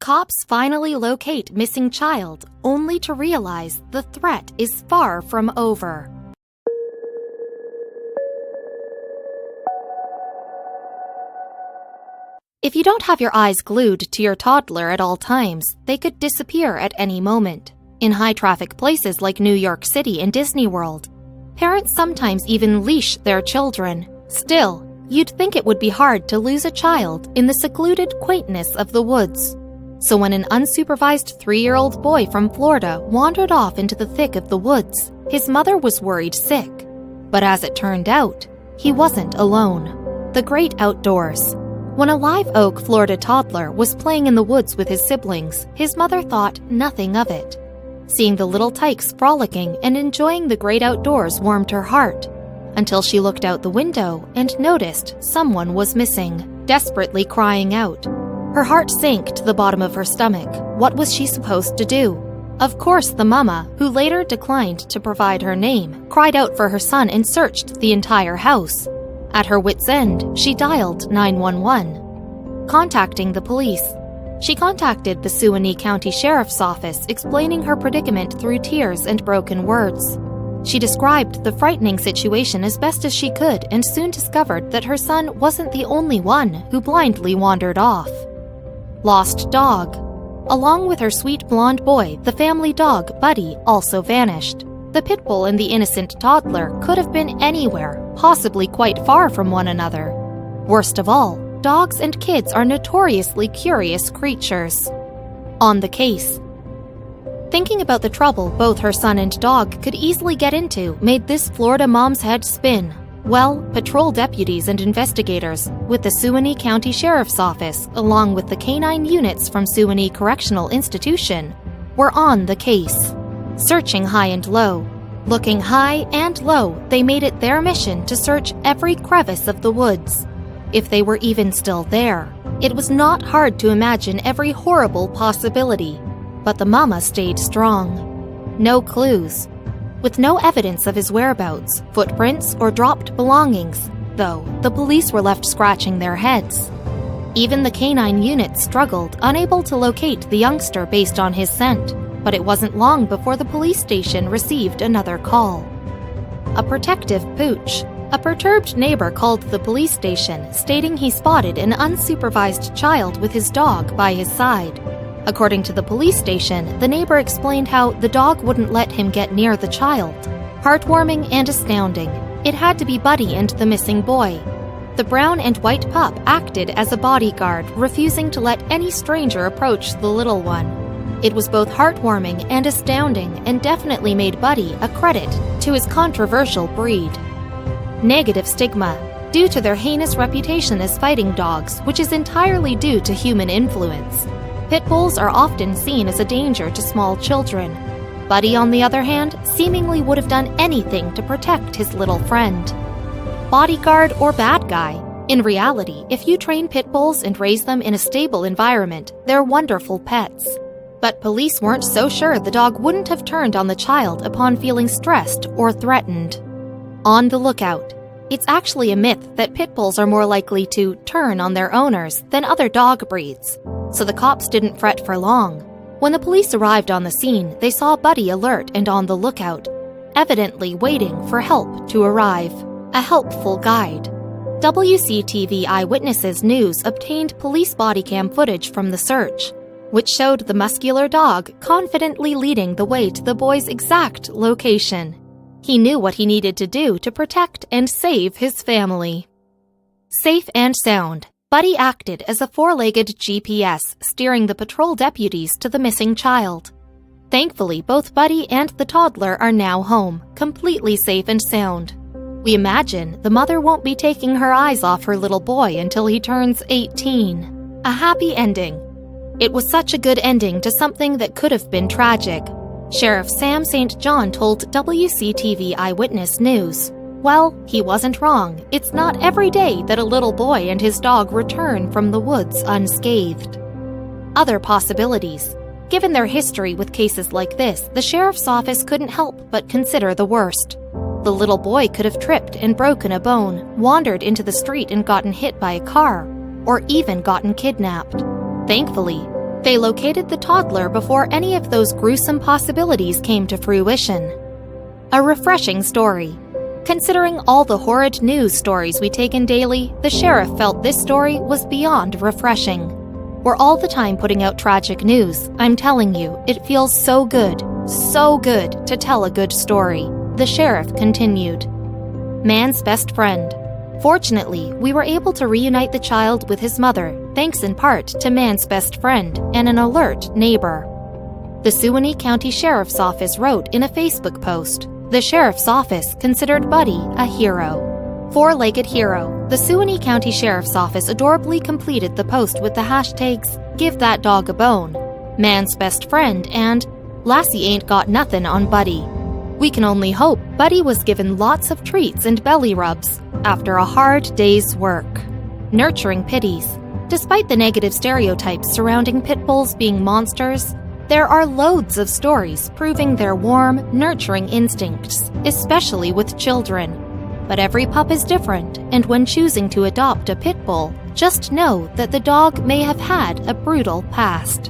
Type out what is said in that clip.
cops finally locate missing child, only to realize the threat is far from over. If you don't have your eyes glued to your toddler at all times, they could disappear at any moment. In high-traffic places like New York City and Disney World, parents sometimes even leash their children. Still, you'd think it would be hard to lose a child in the secluded quaintness of the woods. So when an unsupervised 3-year-old boy from Florida wandered off into the thick of the woods, his mother was worried sick. But as it turned out, he wasn't alone. The great outdoors. When a live oak Florida toddler was playing in the woods with his siblings, his mother thought nothing of it. Seeing the little tykes frolicking and enjoying the great outdoors warmed her heart, until she looked out the window and noticed someone was missing, desperately crying out. Her heart sank to the bottom of her stomach. What was she supposed to do? Of course, the mama, who later declined to provide her name, cried out for her son and searched the entire house. At her wit's end, she dialed 911, contacting the police. She contacted the Suwannee County Sheriff's Office, explaining her predicament through tears and broken words. She described the frightening situation as best as she could and soon discovered that her son wasn't the only one who blindly wandered off. Lost dog. Along with her sweet blonde boy, the family dog, Buddy, also vanished. The pit bull and the innocent toddler could have been anywhere, possibly quite far from one another. Worst of all, dogs and kids are notoriously curious creatures. On the case. Thinking about the trouble both her son and dog could easily get into made this Florida mom's head spin. Well, patrol deputies and investigators with the Suwannee County Sheriff's Office, along with the canine units from Suwannee Correctional Institution, were on the case. Searching high and low. Looking high and low, they made it their mission to search every crevice of the woods. If they were even still there, it was not hard to imagine every horrible possibility. But the mama stayed strong. No clues. With no evidence of his whereabouts, footprints, or dropped belongings, though, the police were left scratching their heads. Even the canine unit struggled, unable to locate the youngster based on his scent. But it wasn't long before the police station received another call. A protective pooch. A perturbed neighbor called the police station, stating he spotted an unsupervised child with his dog by his side. According to the police station, the neighbor explained how the dog wouldn't let him get near the child. Heartwarming and astounding. It had to be Buddy and the missing boy. The brown and white pup acted as a bodyguard, refusing to let any stranger approach the little one. It was both heartwarming and astounding, and definitely made Buddy a credit to his controversial breed. Negative stigma, due to their heinous reputation as fighting dogs, which is entirely due to human influence. Pit bulls are often seen as a danger to small children. Buddy, on the other hand, seemingly would have done anything to protect his little friend. Bodyguard or bad guy? In reality, if you train pit bulls and raise them in a stable environment, they're wonderful pets. But police weren't so sure the dog wouldn't have turned on the child upon feeling stressed or threatened. On the lookout. It's actually a myth that pit bulls are more likely to turn on their owners than other dog breeds, so the cops didn't fret for long. When the police arrived on the scene, they saw Buddy alert and on the lookout, evidently waiting for help to arrive. A helpful guide. WCTV Eyewitnesses News obtained police body cam footage from the search, which showed the muscular dog confidently leading the way to the boy's exact location. He knew what he needed to do to protect and save his family. Safe and sound, Buddy acted as a four-legged GPS, steering the patrol deputies to the missing child. Thankfully, both Buddy and the toddler are now home, completely safe and sound. We imagine the mother won't be taking her eyes off her little boy until he turns 18. A happy ending. It was such a good ending to something that could have been tragic. Sheriff Sam St. John told WCTV Eyewitness News, "Well, he wasn't wrong. It's not every day that a little boy and his dog return from the woods unscathed." Other possibilities. Given their history with cases like this, the sheriff's office couldn't help but consider the worst. The little boy could have tripped and broken a bone, wandered into the street and gotten hit by a car, or even gotten kidnapped. Thankfully, They located the toddler before any of those gruesome possibilities came to fruition. A refreshing story. Considering all the horrid news stories we take in daily, the sheriff felt this story was beyond refreshing. We're all the time putting out tragic news. I'm telling you, it feels so good to tell a good story, the sheriff continued. Man's best friend. Fortunately, we were able to reunite the child with his mother, thanks in part to Man's best friend and an alert neighbor. The Suwannee County Sheriff's Office wrote in a Facebook post, "The Sheriff's Office considered Buddy a hero." Four-legged hero. The Suwannee County Sheriff's Office adorably completed the post with the hashtags, "Give that dog a bone," "Man's best friend," and "Lassie ain't got nothin' on Buddy." We can only hope Buddy was given lots of treats and belly rubs after a hard day's work. Nurturing pities. Despite the negative stereotypes surrounding pit bulls being monsters, there are loads of stories proving their warm, nurturing instincts, especially with children. But every pup is different, and when choosing to adopt a pit bull, just know that the dog may have had a brutal past.